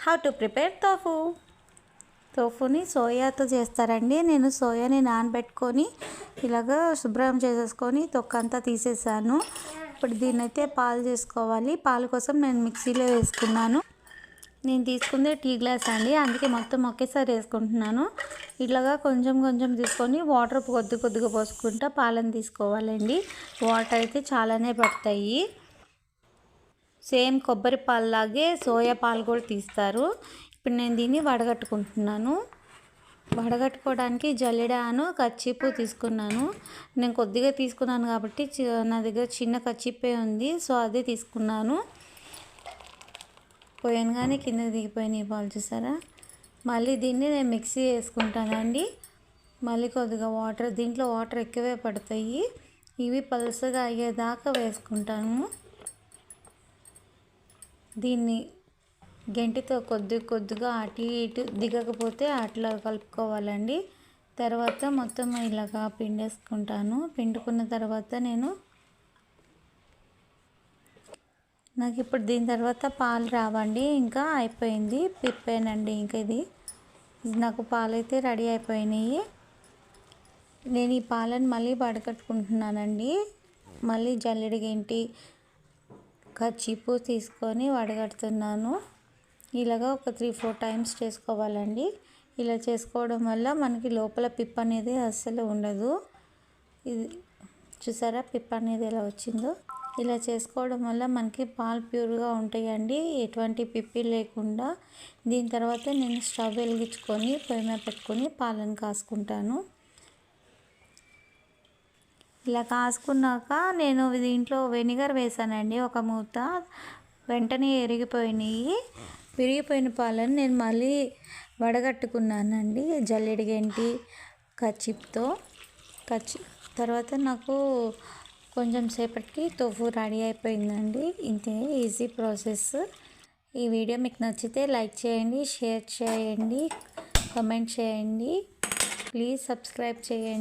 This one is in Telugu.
How to prepare tofu. తోఫుని సోయాతో చేస్తారండి. నేను సోయాని నానబెట్టుకొని ఇలాగ శుభ్రం చేసేసుకొని తొక్కంతా తీసేసాను. ఇప్పుడు దీన్నైతే పాలు చేసుకోవాలి. పాలు కోసం నేను మిక్సీలో వేసుకున్నాను. నేను తీసుకుందే టీ గ్లాస్ అండి, అందుకే మొత్తం ఒకేసారి వేసుకుంటున్నాను. ఇట్లాగా కొంచెం కొంచెం తీసుకొని వాటర్ కొద్దిగా పోసుకుంటా పాలను తీసుకోవాలండి. వాటర్ అయితే చాలానే పడతాయి. సేమ్ కొబ్బరి పాలలాగే సోయా పాలు కూడా తీస్తారు. ఇప్పుడు నేను దీన్ని వడగట్టుకుంటున్నాను. వడగట్టుకోవడానికి జల్లెడను కచ్చిపు తీసుకున్నాను. నేను కొద్దిగా తీసుకున్నాను కాబట్టి నా దగ్గర చిన్న కచ్చిపే ఉంది, సో అదే తీసుకున్నాను. పోయాను కింద దిగిపోయినాయి పాలు, చూసారా. మళ్ళీ దీన్ని నేను మిక్సీ వేసుకుంటానండి. మళ్ళీ కొద్దిగా వాటర్, దీంట్లో వాటర్ ఎక్కువే పడతాయి. ఇవి పలుసగా అయ్యేదాకా వేసుకుంటాను. దీన్ని గంటితో కొద్దిగా అటు ఇటు దిగకపోతే అట్లా కలుపుకోవాలండి. తర్వాత మొత్తం ఇలాగా పిండేసుకుంటాను. పిండుకున్న తర్వాత నాకు ఇప్పుడు దీని తర్వాత పాలు రావండి, ఇంకా అయిపోయింది, పిప్పానండి. ఇంకా ఇది నాకు పాలైతే రెడీ అయిపోయినాయి. నేను ఈ పాలను మళ్ళీ వడగట్టుకుంటున్నానండి. మళ్ళీ జల్లెడ గెంటి కచ్చిపు తీసుకొని వడగడుతున్నాను. ఇలాగా ఒక 3-4 టైమ్స్ చేసుకోవాలండి. ఇలా చేసుకోవడం వల్ల మనకి లోపల పిప్ అనేది అస్సలు ఉండదు. ఇది చూసారా పిప్ అనేది ఎలా వచ్చిందో. ఇలా చేసుకోవడం వల్ల మనకి పాలు ప్యూర్గా ఉంటాయండి, ఎటువంటి పిప్పి లేకుండా. దీని తర్వాత నేను స్టవ్ వెలిగించుకొని పొయ్యి మీద పెట్టుకొని పాలను కాసుకుంటాను. ఇలా కాసుకున్నాక నేను దీంట్లో వెనిగర్ వేసానండి, ఒక మూత. వెంటనే విరిగిపోయిన పాలను నేను మళ్ళీ వడగట్టుకున్నానండి జల్లెడ గెంటి కచ్చిప్తో. తర్వాత నాకు కొంచెం సేపటికి తోఫు రెడీ అయిపోయిందండి. ఇంతే, ఈజీ ప్రాసెస్. ఈ వీడియో మీకు నచ్చితే లైక్ చేయండి, షేర్ చేయండి, కామెంట్ చేయండి, ప్లీజ్ సబ్స్క్రైబ్ చేయండి.